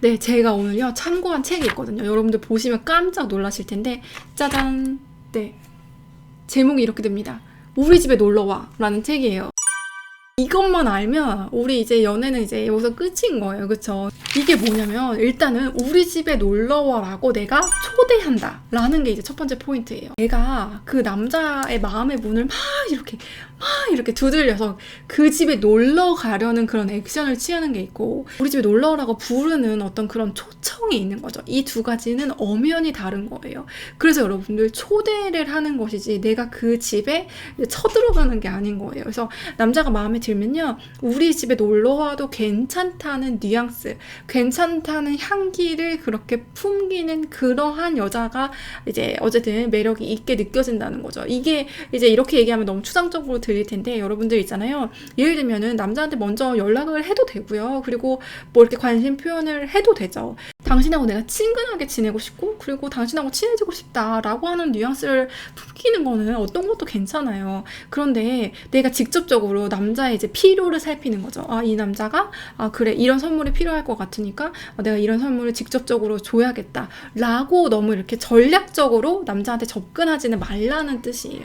네, 제가 오늘요 참고한 책이 있거든요. 여러분들 보시면 깜짝 놀라실 텐데, 짜잔. 네, 제목이 이렇게 됩니다. 우리 집에 놀러와 라는 책이에요. 이것만 알면 우리 이제 연애는 이제 여기서 끝인 거예요. 그쵸? 이게 뭐냐면 일단은 우리 집에 놀러와 라고 내가 초대한다 라는 게 이제 첫 번째 포인트예요. 내가 그 남자의 마음의 문을 막 이렇게 두들려서 그 집에 놀러 가려는 그런 액션을 취하는 게 있고, 우리 집에 놀러 오라고 부르는 어떤 그런 초청이 있는 거죠. 이 두 가지는 엄연히 다른 거예요. 그래서 여러분들 초대를 하는 것이지 내가 그 집에 쳐들어가는 게 아닌 거예요. 그래서 남자가 마음에 들면요, 우리 집에 놀러 와도 괜찮다는 뉘앙스, 괜찮다는 향기를 그렇게 풍기는 그러한 여자가 이제 어쨌든 매력이 있게 느껴진다는 거죠. 이게 이제 이렇게 얘기하면 너무 추상적으로 들릴 텐데, 여러분들 있잖아요. 예를 들면은 남자한테 먼저 연락을 해도 되고요. 그리고 뭐 이렇게 관심 표현을 해도 되죠. 당신하고 내가 친근하게 지내고 싶고, 그리고 당신하고 친해지고 싶다라고 하는 뉘앙스를 풍기는 거는 어떤 것도 괜찮아요. 그런데 내가 직접적으로 남자의 이제 필요를 살피는 거죠. 아, 이 남자가 그래, 이런 선물이 필요할 것 같으니까 내가 이런 선물을 직접적으로 줘야겠다 라고 너무 이렇게 전략적으로 남자한테 접근하지는 말라는 뜻이에요.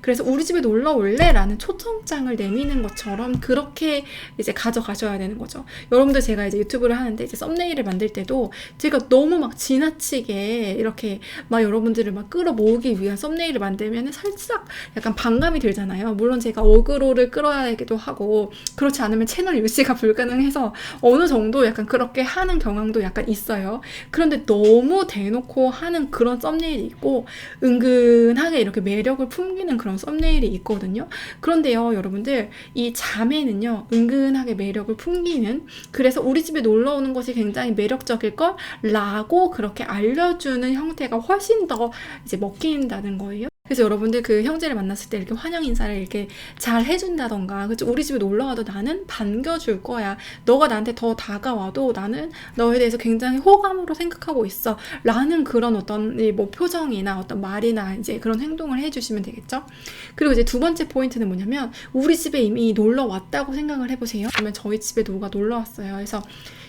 그래서 우리 집에 놀러 올래? 라는 초청장을 내미는 것처럼 그렇게 이제 가져가셔야 되는 거죠. 여러분들, 제가 이제 유튜브를 하는데 이제 썸네일을 만들 때도 제가 너무 막 지나치게 이렇게 막 여러분들을 막 끌어모으기 위한 썸네일을 만들면 살짝 약간 반감이 들잖아요. 물론 제가 어그로를 끌어야 되기도 하고, 그렇지 않으면 채널 유지가 불가능해서 어느 정도 약간 그렇게 하는 경향도 약간 있어요. 그런데 너무 대놓고 하는 그런 썸네일이 있고, 은근하게 이렇게 매력을 품기는 그런 썸네일이 있거든요. 그런데요, 여러분들, 이 자매는요, 은근하게 매력을 풍기는, 그래서 우리 집에 놀러 오는 것이 굉장히 매력적일 걸 라고 그렇게 알려주는 형태가 훨씬 더 이제 먹힌다는 거예요. 그래서 여러분들 그 형제를 만났을 때 이렇게 환영 인사를 이렇게 잘 해준다던가, 그쵸? 우리 집에 놀러 와도 나는 반겨줄 거야. 너가 나한테 더 다가와도 나는 너에 대해서 굉장히 호감으로 생각하고 있어. 라는 그런 어떤 뭐 표정이나 어떤 말이나 이제 그런 행동을 해주시면 되겠죠? 그리고 이제 두 번째 포인트는 뭐냐면, 우리 집에 이미 놀러 왔다고 생각을 해보세요. 그러면 저희 집에 누가 놀러 왔어요. 그래서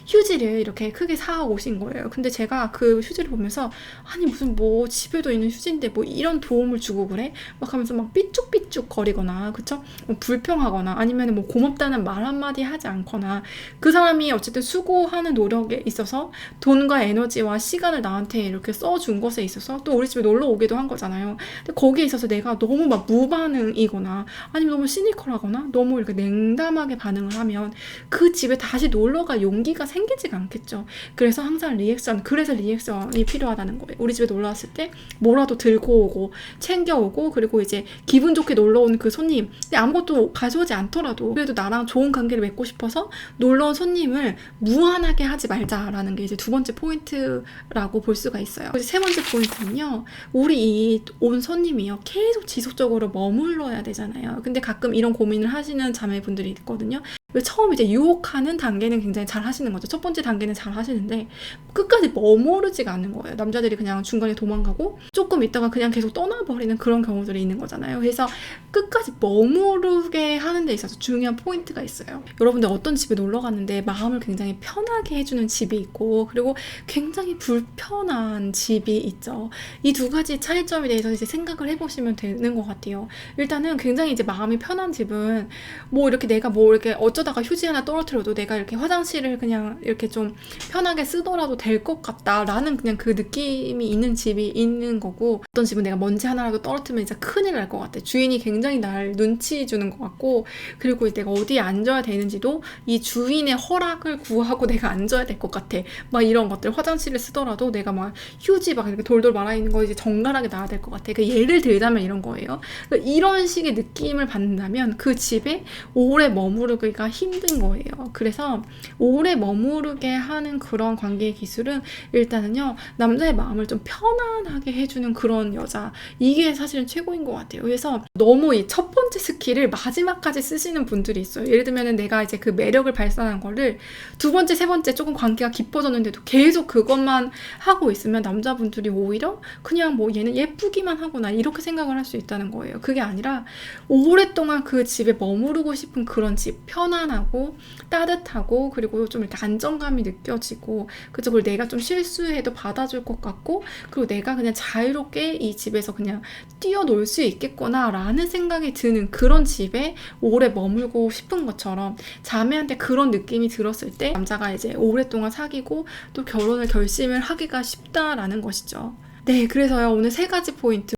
휴지를 이렇게 크게 사 오신 거예요. 근데 제가 그 휴지를 보면서, 아니 무슨 뭐 집에도 있는 휴지인데 뭐 이런 도움을 주고 그래? 막 하면서 막 삐죽삐죽 거리거나, 그쵸? 뭐 불평하거나, 아니면 뭐 고맙다는 말 한마디 하지 않거나, 그 사람이 어쨌든 수고하는 노력에 있어서 돈과 에너지와 시간을 나한테 이렇게 써준 것에 있어서 또 우리 집에 놀러 오기도 한 거잖아요. 근데 거기에 있어서 내가 너무 막 무반응이거나, 아니면 너무 시니컬하거나 너무 이렇게 냉담하게 반응을 하면 그 집에 다시 놀러갈 용기가 생기지가 않겠죠. 그래서 항상 그래서 리액션이 필요하다는 거예요. 우리 집에 놀러 왔을 때 뭐라도 들고 오고 챙겨오고, 그리고 이제 기분 좋게 놀러 온 그 손님, 근데 아무것도 가져오지 않더라도 그래도 나랑 좋은 관계를 맺고 싶어서 놀러 온 손님을 무한하게 하지 말자라는 게 이제 두 번째 포인트라고 볼 수가 있어요. 이제 세 번째 포인트는요, 우리 이 온 손님이요, 계속 지속적으로 머물러야 되잖아요. 근데 가끔 이런 고민을 하시는 자매분들이 있거든요. 처음 이제 유혹하는 단계는 굉장히 잘 하시는 거죠. 첫 번째 단계는 잘 하시는데 끝까지 머무르지가 않는 거예요. 남자들이 그냥 중간에 도망가고 조금 있다가 그냥 계속 떠나버리는 그런 경우들이 있는 거잖아요. 그래서 끝까지 머무르게 하는 데 있어서 중요한 포인트가 있어요. 여러분들, 어떤 집에 놀러 갔는데 마음을 굉장히 편하게 해주는 집이 있고, 그리고 굉장히 불편한 집이 있죠. 이 두 가지 차이점에 대해서 이제 생각을 해보시면 되는 것 같아요. 일단은 굉장히 이제 마음이 편한 집은 뭐 이렇게 내가 뭐 이렇게 어쩌다가 휴지 하나 떨어뜨려도 내가 이렇게 화장실을 그냥 이렇게 좀 편하게 쓰더라도 될 것 같다라는 그냥 그 느낌이 있는 집이 있는 거고, 어떤 집은 내가 먼지 하나라도 떨어뜨리면 진짜 큰일 날 것 같아. 주인이 굉장히 날 눈치 주는 것 같고, 그리고 내가 어디에 앉아야 되는지도 이 주인의 허락을 구하고 내가 앉아야 될 것 같아. 막 이런 것들, 화장실을 쓰더라도 내가 막 휴지 막 이렇게 돌돌 말아있는 거 이제 정갈하게 놔야 될 것 같아. 그 예를 들자면 이런 거예요. 그러니까 이런 식의 느낌을 받는다면 그 집에 오래 머무르기가 힘든 거예요. 그래서 오래 머무르게 하는 그런 관계의 기술은 일단은요, 남자의 마음을 좀 편안하게 해주는 그런 여자, 이게 사실은 최고인 것 같아요. 그래서 너무 이 첫 번째 스킬을 마지막까지 쓰시는 분들이 있어요. 예를 들면 내가 이제 그 매력을 발산한 거를 두 번째, 세 번째 조금 관계가 깊어졌는데도 계속 그것만 하고 있으면 남자분들이 오히려 그냥 뭐 얘는 예쁘기만 하구나 이렇게 생각을 할 수 있다는 거예요. 그게 아니라 오랫동안 그 집에 머무르고 싶은 그런 집, 편한 편안하고 따뜻하고 그리고 좀 이렇게 안정감이 느껴지고 그죠? 그리고 내가 좀 실수해도 받아줄 것 같고 그리고 내가 그냥 자유롭게 이 집에서 그냥 뛰어놀 수 있겠구나 라는 생각이 드는 그런 집에 오래 머물고 싶은 것처럼 자매한테 그런 느낌이 들었을 때 남자가 이제 오랫동안 사귀고 또 결혼을 결심을 하기가 쉽다라는 것이죠. 네, 그래서요 오늘 3가지 포인트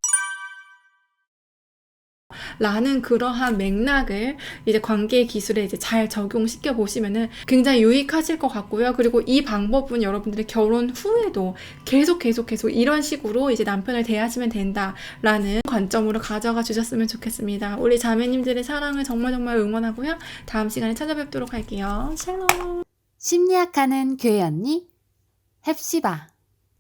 라는 그러한 맥락을 이제 관계 기술에 이제 잘 적용시켜 보시면은 굉장히 유익하실 것 같고요. 그리고 이 방법은 여러분들의 결혼 후에도 계속 이런 식으로 이제 남편을 대하시면 된다라는 관점으로 가져가 주셨으면 좋겠습니다. 우리 자매님들의 사랑을 정말 응원하고요. 다음 시간에 찾아뵙도록 할게요. 샬롬. 심리학하는 교회 언니 헵시바.